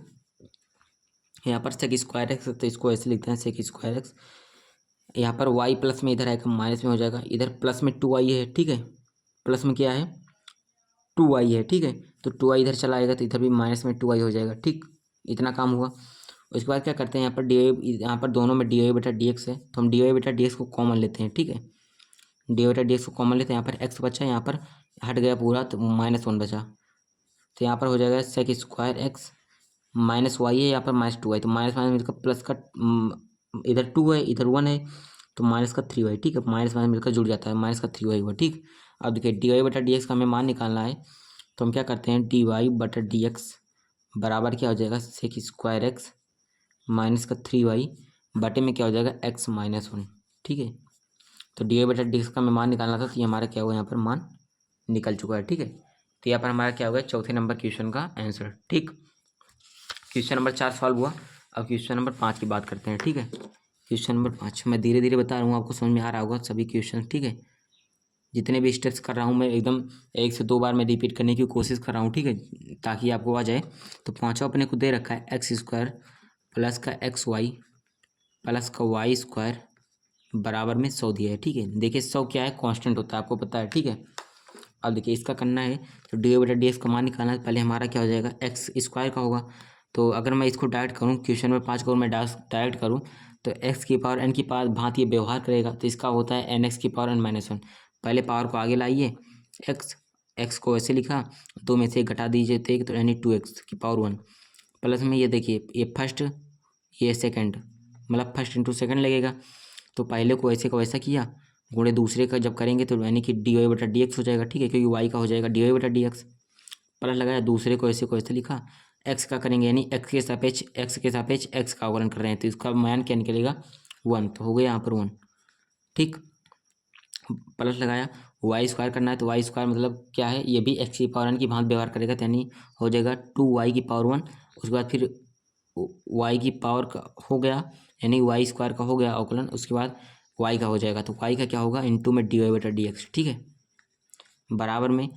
यहाँ पर सेक स्क्वायर एक्स, तो इसको ऐसे लिखते हैं सेक स्क्वायर एक्स, यहाँ पर वाई प्लस में इधर आएगा माइनस में हो जाएगा, इधर प्लस में 2y है, ठीक है, प्लस में क्या है 2y है, ठीक है। तो 2y इधर चला आएगा तो इधर भी माइनस में 2y हो जाएगा, ठीक। इतना काम हुआ। उसके बाद क्या करते हैं, यहाँ पर डी वाई, यहाँ पर दोनों में डी वाई बटा डी एक्स है तो हम डी वाई बटा डी एक्स को कॉमन लेते हैं, ठीक है। डी वाई बटा डी एक्स को कॉमन लेते हैं, यहाँ पर एक्स बचा, यहाँ पर हट गया पूरा तो -1 बचा, तो यहाँ पर हो जाएगा sec square x minus y है, यहाँ पर -2y, तो माइनस माइनस मिलकर प्लस का, इधर 2 है इधर 1 है तो माइनस का 3y, ठीक है, माइनस माइनस मिलकर जुड़ जाता है, माइनस का 3y हुआ, ठीक। अब देखिए डी वाई बटा डी एक्स का हमें मान निकालना है, तो हम क्या करते हैं डी वाई बटा डी एक्स बराबर क्या हो जाएगा सेक स्क्वायर एक्स माइनस का 3y बटे में क्या हो जाएगा x -1, ठीक है। तो डी वाई बटा डी एक्स का हमें मान निकालना था, तो ये हमारा क्या हुआ यहाँ पर मान निकल चुका है, ठीक है। तो यहाँ पर हमारा क्या होगा चौथे नंबर क्वेश्चन का आंसर, ठीक। क्वेश्चन नंबर 4 सॉल्व हुआ। अब क्वेश्चन नंबर 5 की बात करते हैं, ठीक है। क्वेश्चन नंबर 5 मैं धीरे धीरे बता रहा हूँ, आपको समझ में आ रहा होगा सभी क्वेश्चन, ठीक है। जितने भी स्टेप्स कर रहा हूँ मैं एकदम 1 से 2 बार मैं रिपीट करने की कोशिश कर रहा हूँ, ठीक है, ताकि आपको आ जाए। तो पाँचवा अपने को दे रखा है एक्स स्क्वायर प्लस का एक्स वाई प्लस का वाई स्क्वायर बराबर में 100 दिया है, ठीक है। देखिए 100 क्या है, कांस्टेंट होता है, आपको पता है, ठीक है। अब देखिए इसका करना है तो डी बटा डी एक्स का मान निकालना है। पहले हमारा क्या हो जाएगा, एक्स स्क्वायर का होगा। तो अगर मैं इसको डायरेक्ट करूँ, क्वेश्चन में 5 को मैं डायरेक्ट करूँ तो एक्स की पावर एन की पावर भांति व्यवहार करेगा, तो इसका होता है एन एक्स की पावर एन माइनस वन। पहले पावर को आगे लाइए, एक्स एक्स को ऐसे लिखा, 2 में से एक घटा दीजिए तो एक, तो यानी 2x की पावर 1 प्लस में ये देखिए ये फर्स्ट ये सेकंड, मतलब फर्स्ट इंटू सेकंड लगेगा। तो पहले को ऐसे का वैसा किया, गुणे दूसरे का जब करेंगे तो यानी कि डी वाई बटा डी एक्स हो जाएगा, ठीक है, क्योंकि वाई का हो जाएगा डी वाई बटा डी एक्स। प्लस लगाया, दूसरे को ऐसे लिखा, एक्स का करेंगे यानी एक्स के सापेक्ष एक्स का अवकलन कर रहे हैं, तो इसका मान क्या निकलेगा 1, तो हो गया यहाँ पर 1, ठीक। प्लस लगाया, वाई स्क्वायर करना है तो वाई स्क्वायर मतलब क्या है, ये भी एक्स की पावर एन की भांति व्यवहार करेगा, तो यानी हो जाएगा 2y की पावर 1। उसके बाद फिर y की पावर का हो गया, यानी वाई स्क्वायर का हो गया अवकलन, उसके बाद y का हो जाएगा, तो y का क्या होगा, इंटू में डी वाई बटा डी एक्स, ठीक है। बराबर में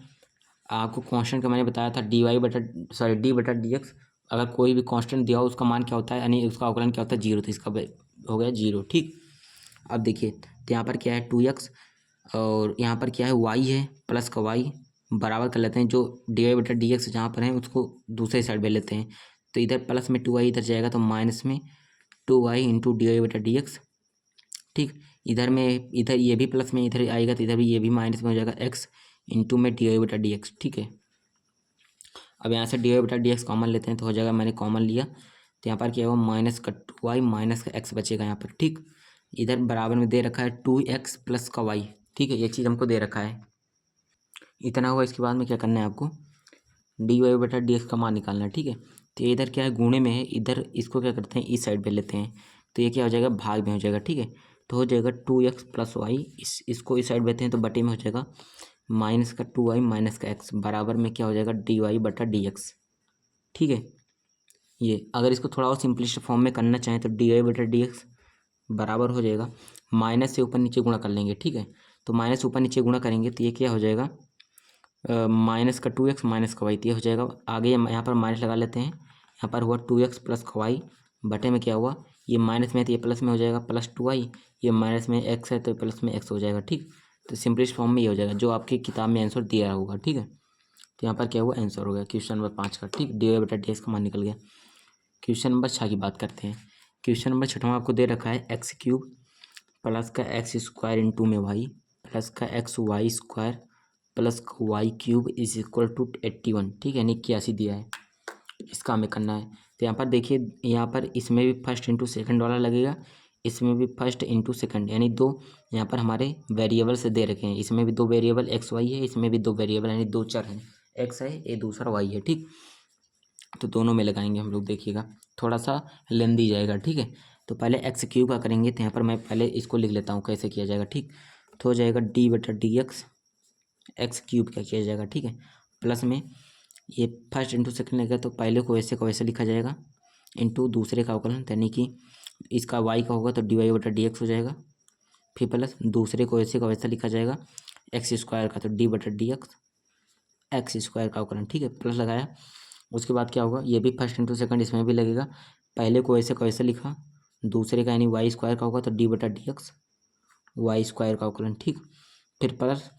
आपको कांस्टेंट का मैंने बताया था डी बटा डी एक्स। अगर कोई भी कांस्टेंट दिया हो उसका मान क्या होता है, यानी उसका अवकलन क्या होता है, 0, तो इसका हो गया 0, ठीक। अब देखिए तो यहाँ पर क्या है 2x और यहाँ पर क्या है y है प्लस का y, बराबर कर लेते हैं, जो डी वाई बटा डी एक्स जहाँ पर है उसको दूसरे साइड में लेते हैं, तो इधर प्लस में 2y इधर जाएगा तो माइनस में 2y इंटू डी वाई बटा डी एक्स, ठीक। इधर ये भी प्लस में इधर आएगा तो इधर भी ये भी माइनस में हो जाएगा x इंटू में डी वाई बटा डी एक्स, ठीक है। अब यहाँ से डी वाई बटा डी एक्स कॉमन लेते हैं तो हो जाएगा, मैंने कॉमन लिया तो यहाँ पर क्या हुआ, माइनस का 2y माइनस का x बचेगा यहाँ पर, ठीक। इधर बराबर में दे रखा है 2x प्लस का y, ठीक है, ये चीज़ हमको दे रखा है, इतना हुआ। इसके बाद में क्या करना है आपको, डी वाई बटा डी एक्स का मान निकालना है, ठीक है। तो ये इधर क्या है, गुणे में है, इधर इसको क्या करते हैं इस साइड पे लेते हैं, तो ये क्या हो जाएगा, भाग में हो जाएगा, ठीक है। तो हो जाएगा 2x प्लस वाई, इसको इस साइड लेते हैं तो बटे में हो जाएगा माइनस का 2y माइनस का x बराबर में क्या हो जाएगा डी वाई बटा डी एक्स, ठीक है। ये अगर इसको थोड़ा और सिंपलिस्ट फॉर्म में करना चाहें तो डी वाई बटा डी एक्स बराबर हो जाएगा, माइनस से ऊपर नीचे गुणा कर लेंगे, ठीक है। तो माइनस ऊपर नीचे गुणा करेंगे तो ये क्या हो जाएगा, माइनस का 2x माइनस का वाई, तो ये हो जाएगा। आगे यहाँ पर माइनस लगा लेते हैं, यहाँ पर हुआ 2x प्लस का वाई, बटे में क्या हुआ, ये माइनस में है तो ये प्लस में हो जाएगा प्लस 2y, ये माइनस में x है तो प्लस में x हो जाएगा, ठीक। तो सिंपलिस्ट फॉर्म में ये हो जाएगा जो आपकी किताब में आंसर दिया होगा, ठीक है। तो यहाँ पर क्या हुआ, आंसर हो गया क्वेश्चन नंबर 5 का, ठीक। डी वाई बटा डी एक्स का मान निकल गया। क्वेश्चन नंबर 6 की बात करते हैं। क्वेश्चन नंबर 6 आपको दे रखा है एक्स क्यूब प्लस का एक्स स्क्वायर इंटू में वाई प्लस का एक्स वाई स्क्वायर प्लस का y cube is equal to 81, ठीक है, यानी 81 दिया है, इसका हमें करना है। तो यहाँ पर देखिए, यहाँ पर इसमें भी फर्स्ट इंटू सेकंड वाला लगेगा, इसमें भी फर्स्ट इंटू सेकंड, यानी दो यहाँ पर हमारे वेरिएबल से दे रखे हैं, इसमें भी दो वेरिएबल एक्स वाई है, इसमें भी दो वेरिएबल यानी दो चर हैं, एक्स है ये दूसरा वाई है, ठीक। तो दोनों में लगाएंगे हम लोग, देखिएगा थोड़ा सा लेंदी जाएगा, ठीक है। तो पहले एक्स क्यूब का करेंगे तो यहाँ पर मैं पहले इसको लिख लेता हूँ कैसे किया जाएगा, ठीक। तो हो जाएगा डी बटा डी एक्स, एक्स क्यूब क्या किया जाएगा, ठीक है, प्लस में ये फर्स्ट इंटू सेकंड लगेगा तो पहले को वैसे लिखा जाएगा इंटू दूसरे का अवकलन, यानी कि इसका वाई का होगा तो डी वाई बटा डी एक्स हो जाएगा, फिर प्लस दूसरे को ऐसे का वैसा लिखा जाएगा एक्स स्क्वायर का तो डी बटा डी एक्स, एक्स स्क्वायर का अवकलन, ठीक है, प्लस लगाया। उसके बाद क्या होगा, ये भी फर्स्ट इंटू सेकंड इसमें भी लगेगा, पहले को ऐसे लिखा, दूसरे का यानी वाई स्क्वायर का होगा तो डी बटा डी एक्स वाई स्क्वायर का अवकलन, ठीक। फिर प्लस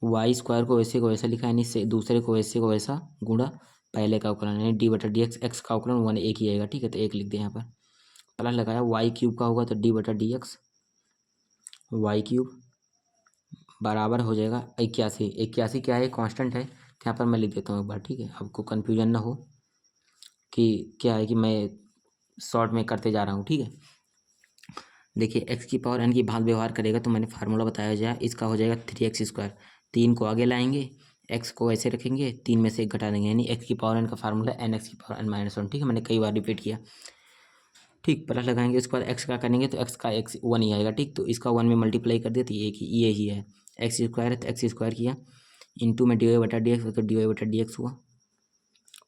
वाई स्क्वायर को वैसे लिखा, यानी से दूसरे को वैसा गुणा पहले का अवकलन, यानी डी बटा डी एक्स का अवकलन 1 एक ही आएगा, ठीक है, तो एक लिख दें यहाँ पर। प्लस लगाया, वाई क्यूब का होगा तो डी बटा डी एक्स वाई क्यूब बराबर हो जाएगा 81। 81 क्या है, कांस्टेंट है, तो यहाँ पर मैं लिख देता हूँ एक बार, ठीक है, आपको कन्फ्यूजन ना हो कि क्या है कि मैं शॉर्ट में करते जा रहा हूँ, ठीक है। देखिए एक्स की पावर एन की भांति व्यवहार करेगा तो मैंने फार्मूला बताया जाए, इसका हो जाएगा 3x स्क्वायर, 3 को आगे लाएंगे, एक्स को ऐसे रखेंगे, 3 में से एक घटा देंगे, यानी एक्स की पावर एन का फार्मूला एन एक्स की पावर एन माइनस वन, ठीक है, मैंने कई बार रिपीट किया, ठीक। प्लस लगाएंगे, उसके बाद एक्स का करेंगे तो एक्स का एक्स 1 ही आएगा, ठीक। तो इसका 1 में मल्टीप्लाई कर दिया तो ये ही है, एक्स स्क्वायर है तो एक्स स्क्वायर किया, इंटू में डी वाई बटा डी एक्स तो डी वाई बटा डी एक्स हुआ,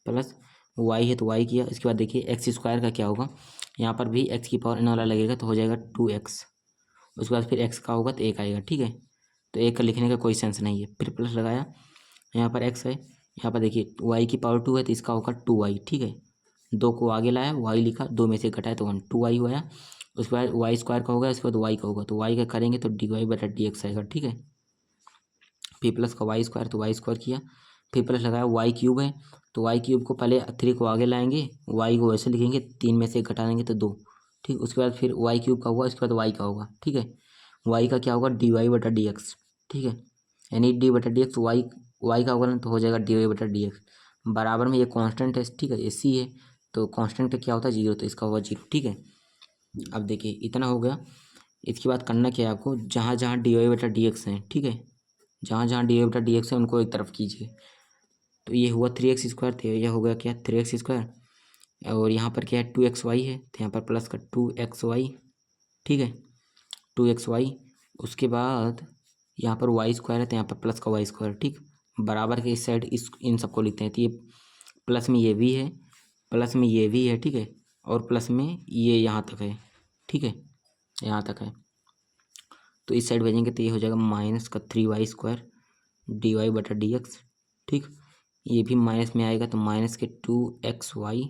प्लस वाई है तो वाई किया। इसके बाद देखिए एक्स स्क्वायर का क्या होगा, यहाँ पर भी एक्स की पावर एन वाला लगेगा तो हो जाएगा 2x, उसके बाद फिर एक्स का होगा तो एक आएगा, ठीक है। तो एक का लिखने का कोई सेंस नहीं है। फिर प्लस लगाया, यहाँ पर एक्स है, यहाँ पर देखिए वाई की पावर 2 है तो इसका होगा 2y, ठीक है। 2 को आगे लाया, वाई लिखा, 2 में से घटाया तो 1, 2y हुआ। उसके बाद वाई स्क्वायर का होगा, उसके बाद वाई का होगा, तो वाई का करेंगे तो dy/dx आएगा, ठीक है। फिर प्लस का वाई स्क्वायर, तो वाई स्क्वायर किया, फिर प्लस लगाया, वाई क्यूब है तो वाई क्यूब को पहले 3 को आगे लाएंगे, वाई को वैसे लिखेंगे, 3 में से घटा देंगे तो 2, ठीक। उसके बाद फिर वाई क्यूब का हुआ, उसके बाद वाई का होगा, ठीक है। वाई का क्या होगा, dy/dx, ठीक है। यानी d/dx वाई का होगा ना, तो हो जाएगा dy/dx। बराबर में ये कांस्टेंट है, ठीक है, ये c है, तो कांस्टेंट क्या होता है 0, तो इसका होगा 0, ठीक है। अब देखिए इतना हो गया। इसके बाद करना क्या है आपको, जहाँ जहाँ dy/dx है, ठीक है, जहाँ जहाँ dy/dx है उनको एक तरफ कीजिए। तो ये हुआ 3x², तो यह हो गया क्या 3x², और यहाँ पर क्या है 2xy है, तो यहाँ पर प्लस का 2xy, ठीक है, 2xy। उसके बाद यहाँ पर y² है तो यहाँ पर प्लस का y², ठीक। बराबर के इस साइड इस इन सबको लिखते हैं, तो ये प्लस में ये भी है, प्लस में ये भी है, ठीक है, और प्लस में ये यहाँ तक है, ठीक है, यहाँ तक है। तो इस साइड भेजेंगे तो ये हो जाएगा माइनस का 3y² dy/dx, ठीक। ये भी माइनस में आएगा तो माइनस के 2xy,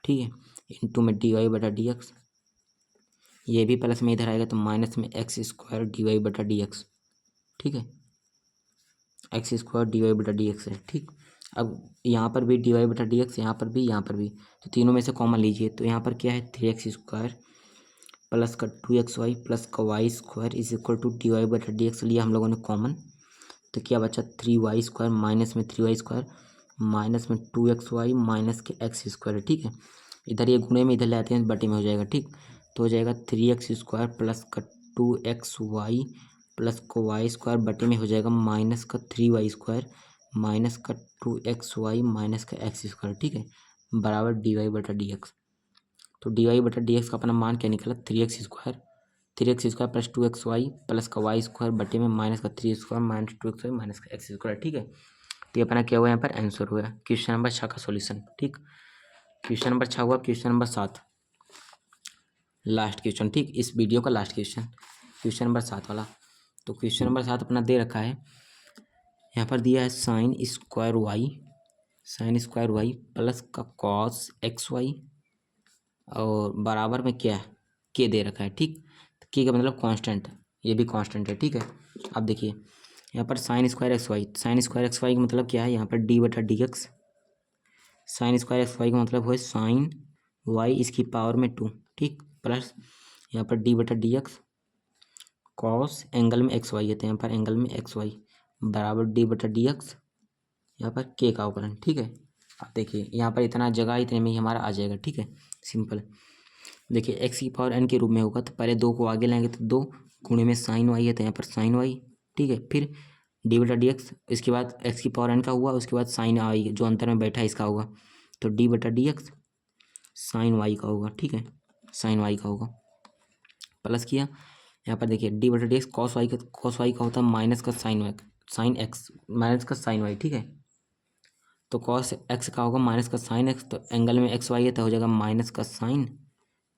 ठीक है, इंटू में dy/dx। ये भी प्लस में इधर आएगा तो माइनस में x² dy/dx, ठीक है, x² dy/dx है, ठीक। अब यहाँ पर भी dy/dx, यहाँ पर भी, यहाँ पर भी, तो तीनों में से कॉमन लीजिए, तो यहाँ पर क्या है 3x² प्लस का 2xy प्लस का y² is equal to dy/dx लिया हम लोगों ने कॉमन, तो क्या बचा 3y² माइनस में 3y² माइनस में 2xy माइनस के x², ठीक है। इधर ये गुणे में इधर ले आते हैं, बटे में हो जाएगा, ठीक। तो हो जाएगा 3x² प्लस का 2xy प्लस का y² बटे में हो जाएगा माइनस का 3y² माइनस का 2xy माइनस का x², ठीक है, बराबर dy/dx। तो dy/dx का अपना मान क्या निकला 3x² 3x² plus 2xy plus का y² बटे में माइनस का 3x² माइनस 2xy माइनस का x², ठीक है। तो ये अपना क्या हुआ, यहाँ पर आंसर हुआ क्वेश्चन नंबर 6 का सॉल्यूशन, ठीक। क्वेश्चन नंबर 6 हुआ। क्वेश्चन नंबर 7 लास्ट क्वेश्चन, ठीक, इस वीडियो का लास्ट क्वेश्चन, क्वेश्चन नंबर 7 वाला। तो क्वेश्चन नंबर 7 अपना दे रखा है, यहाँ पर दिया है sin² y प्लस का cos xy और बराबर में क्या है के दे रखा है, ठीक। तो के का मतलब कांस्टेंट, ये भी कांस्टेंट है, ठीक है। अब देखिए यहाँ पर sin² xy का मतलब क्या है, यहाँ पर d/dx, sin² xy का मतलब है sin y इसकी पावर में 2, ठीक, प्लस यहाँ पर d/dx cos एंगल में xy है, तो यहाँ पर एंगल में xy बराबर d/dx, यहाँ पर के का अवकलन, ठीक है। अब देखिए यहाँ पर इतना जगह इतने में ही हमारा आ जाएगा, ठीक है, सिंपल। देखिए एक्स की पावर n के रूप में होगा, तो पहले 2 को आगे लाएंगे तो 2 गुणे में साइन वाई है, तो यहाँ पर साइन वाई, ठीक है। फिर d/dx, इसके बाद x की पावर n का हुआ, उसके बाद साइन आई जो अंतर में बैठा है इसका होगा, तो d/dx साइन वाई का होगा, ठीक है, साइन वाई का होगा। प्लस किया, यहाँ पर देखिए d/dx कॉस वाई का होता है माइनस का साइन एक्स माइनस का साइन वाई, ठीक है। तो कॉस एक्स का होगा माइनस का साइन एक्स, तो एंगल में एक्स वाई है तो हो जाएगा माइनस का साइन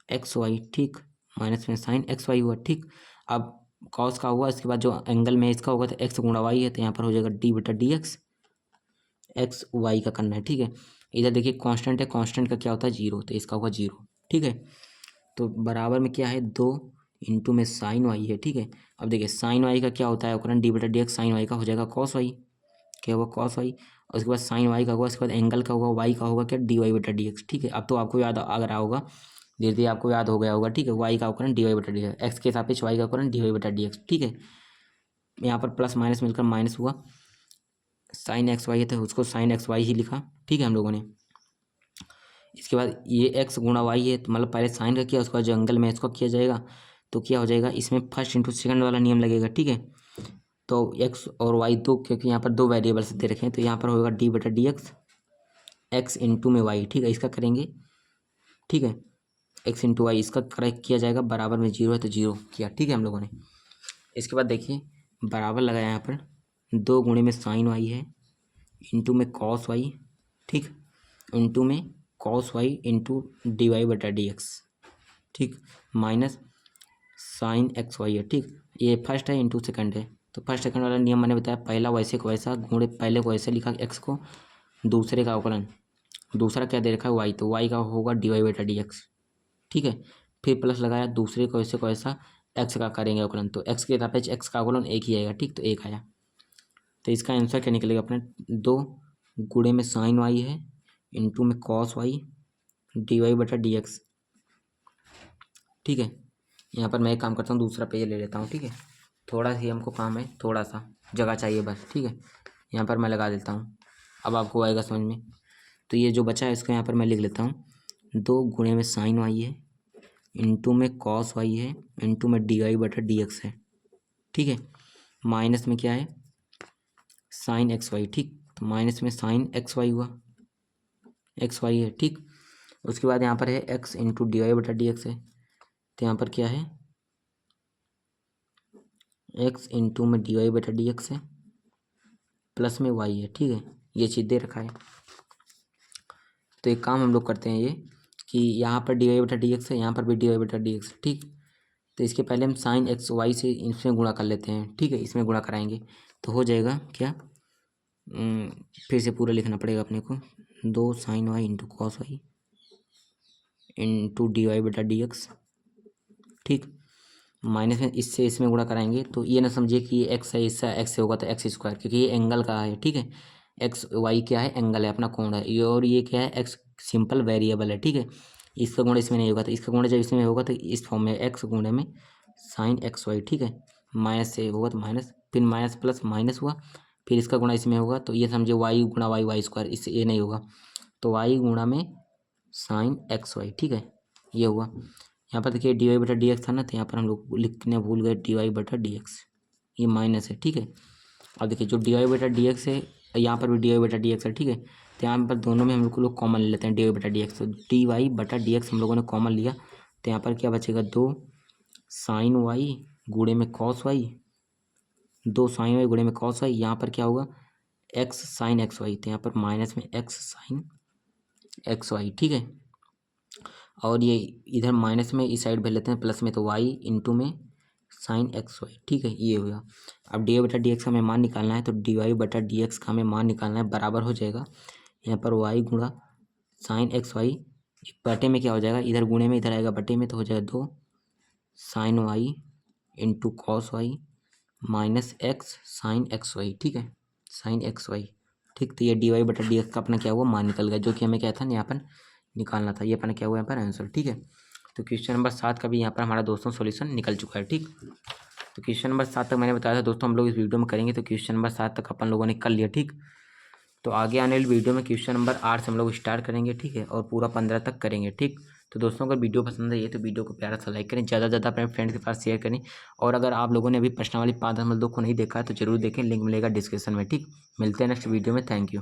एक्स वाई, ठीक, माइनस में साइन एक्स वाई हुआ, ठीक। अब कॉस का हुआ, इसके बाद जो एंगल में इसका होगा तो एक्स गुणा वाई है, तो यहाँ पर हो जाएगा d/dx एक्स वाई का करना है, ठीक है। इधर देखिए कांस्टेंट है, कांस्टेंट का क्या होता है 0, तो इसका होगा 0, ठीक है। तो बराबर में क्या है 2 इंटू में साइन वाई है, ठीक है। अब देखिए साइन वाई का क्या होता है अवकलन, d/dx साइन वाई का हो जाएगा कॉस वाई, क्या होगा कॉस वाई, और उसके बाद साइन वाई का होगा, उसके बाद एंगल का होगा, वाई का होगा क्या dy/dx, ठीक है। अब तो आपको याद आ रहा होगा, धीरे धीरे आपको याद हो गया होगा, ठीक है। वाई का अवकलन dy/dx, एक्स के सापेक्ष वाई का अवकलन dy/dx, ठीक है। यहाँ पर प्लस माइनस मिलकर माइनस हुआ, साइन एक्स वाई है तो उसको साइन एक्स वाई ही लिखा, ठीक है हम लोगों ने। इसके बाद ये एक्स गुणा वाई है, तो मतलब पहले साइन का किया, उसके बाद जो एंगल में इसको किया जाएगा, तो क्या हो जाएगा, इसमें फर्स्ट इंटू सेकंड वाला नियम लगेगा, ठीक है। तो एक्स और वाई दो, क्योंकि यहाँ पर 2 वेरिएबल्स दे रखे हैं, तो यहाँ पर होगा d/dx एक्स इंटू में वाई, ठीक है, इसका करेंगे, ठीक है, एक्स इंटू वाई इसका करेक्ट किया जाएगा, बराबर में 0 है तो 0 किया, ठीक है हम लोगों ने। इसके बाद देखिए बराबर लगाया, यहाँ पर 2 गुणे में साइन वाई है इंटू में कॉस वाई, ठीक, इंटू में कॉस वाई इंटू dy/dx, ठीक, माइनस साइन एक्स वाई है, ठीक, ये फर्स्ट है इंटू सेकंड है, तो फर्स्ट सेकंड वाला नियम मैंने बताया, पहला वैसे को वैसा गुणे, पहले को वैसे लिखा एक्स को, दूसरे का अवकलन, दूसरा क्या दे रखा है वाई, तो वाई का होगा डी वाई बटा डी एक्स, ठीक है। फिर प्लस लगाया, दूसरे को वैसे को वैसा एक्स का करेंगे अवकलन, तो एक्स के सापेक्ष एक्स का अवकलन एक ही आएगा, ठीक, तो एक आया। तो इसका आंसर क्या निकलेगा अपने, 2 गुणे में साइन वाई है इंटू में कॉस वाई डी वाई बटा डी एक्स, ठीक है। यहाँ पर मैं एक काम करता हूँ, दूसरा पेज ले लेता हूँ, ठीक है। थोड़ा सी हमको काम है, थोड़ा सा जगह चाहिए बस, ठीक है। यहाँ पर मैं लगा देता हूँ, अब आपको आएगा समझ में। तो ये जो बचा है इसका यहाँ पर मैं लिख लेता हूँ, 2 गुणे में साइन वाई है इंटू में कॉस वाई है इंटू में डी वाई बटा डी एक्स है, ठीक है। माइनस में क्या है, साइन एक्स वाई, ठीक, तो माइनस में साइन एक्स वाई हुआ, एक्स वाई है, ठीक। उसके बाद यहाँ पर है एक्स इंटू डी वाई बटा डी एक्स है, तो यहाँ पर क्या है, एक्स इंटू में डी वाई बटा डी एक्स है, प्लस में वाई है, ठीक है। ये चीज़ दे रखा है। तो एक काम हम लोग करते हैं ये कि यहाँ पर डी वाई बटा डी एक्स है, यहाँ पर भी डी वाई बटा डी एक्स है, ठीक। तो इसके पहले हम साइन एक्स वाई से इसमें गुणा कर लेते हैं, ठीक है, इसमें गुणा कराएंगे तो हो जाएगा क्या, फिर से पूरा लिखना पड़ेगा अपने को, 2 sine y into cos y into d y बटा डी एक्स, ठीक। माइनस में इससे इसमें गुणा कराएंगे तो ये ना समझिए कि ये एक्स है, इससे एक्स से होगा तो एक्स स्क्वायर, क्योंकि ये एंगल का है, ठीक है। एक्स वाई क्या है, एंगल है, अपना कोण है ये, और ये क्या है, एक्स सिंपल वेरिएबल है, ठीक है। इसका गुणा इसमें नहीं होगा, तो इसका गुणा जब इसमें होगा तो इस फॉर्म में एक्स गुणे में साइन एक्स वाई, ठीक है। माइनस से होगा तो माइनस, फिर माइनस प्लस माइनस हुआ, फिर इसका गुणा इसमें होगा, तो ये समझे वाई गुणा वाई वाई स्क्वायर, इससे ये नहीं होगा, तो वाई गुणा में साइन एक्स वाई, ठीक है, ये हुआ। यहाँ पर देखिए डी वाई बटा डी एक्स था ना, तो यहाँ पर हम लोग लिखने भूल गए डी वाई बटा डी एक्स, ये माइनस है, ठीक है। अब देखिए जो डी वाई बटा डी एक्स है, यहाँ पर भी डी वाई बटा डी एक्स है, ठीक है। तो यहाँ पर दोनों में हम लोग कॉमन ले लेते हैं डी वाई बटा डी एक्स, तो डी वाई बटा डी एक्स हम लोगों ने कॉमन लिया, तो यहाँ पर क्या बचेगा, 2 साइन वाई गुणे में कॉस वाई, 2 साइन वाई गुणे में कॉस वाई, यहाँ पर क्या होगा, एक्स साइन एक्स वाई, तो यहाँ पर माइनस में एक्स साइन एक्स वाई, ठीक है। और ये इधर माइनस में इस साइड भेज लेते हैं प्लस में, तो वाई इंटू में साइन एक्स वाई, ठीक है, ये हुआ। अब डी वाई बटा डी एक्स का हमें मान निकालना है, तो डी वाई बटा डी एक्स का हमें मान निकालना है, बराबर हो जाएगा यहाँ पर वाई गुणा साइन एक्स वाई, बटे में क्या हो जाएगा, इधर गुणे में इधर आएगा बटे में, तो हो जाएगा 2 sine y into cos y minus x sine x y, ठीक है, साइन एक्स वाई, ठीक। तो ये डी वाई बटा डी एक्स का अपना क्या हुआ, मान निकल गया, जो कि हमें क्या था यहाँ पर निकालना था, ये अपना क्या हुआ यहाँ पर आंसर, ठीक है। तो क्वेश्चन नंबर 7 का भी यहाँ पर हमारा दोस्तों सॉल्यूशन निकल चुका है, ठीक। तो क्वेश्चन नंबर 7 तक मैंने बताया था दोस्तों हम लोग इस वीडियो में करेंगे, तो क्वेश्चन नंबर 7 तक अपन लोगों ने कर लिया, ठीक। तो आगे आने वाली वीडियो में क्वेश्चन नंबर 8 से हम लोग स्टार्ट करेंगे, ठीक है, और पूरा 15 तक करेंगे, ठीक। तो दोस्तों अगर वीडियो पसंद है तो वीडियो को प्यारा सा लाइक करें, ज़्यादा से ज़्यादा अपने फ्रेंड्स के पास शेयर करें, और अगर आप लोगों ने अभी प्रश्नावली 5 दशमलव 2 को नहीं देखा है तो जरूर देखें, लिंक मिलेगा डिस्क्रिप्शन में, ठीक। मिलते हैं नेक्स्ट वीडियो में, थैंक यू।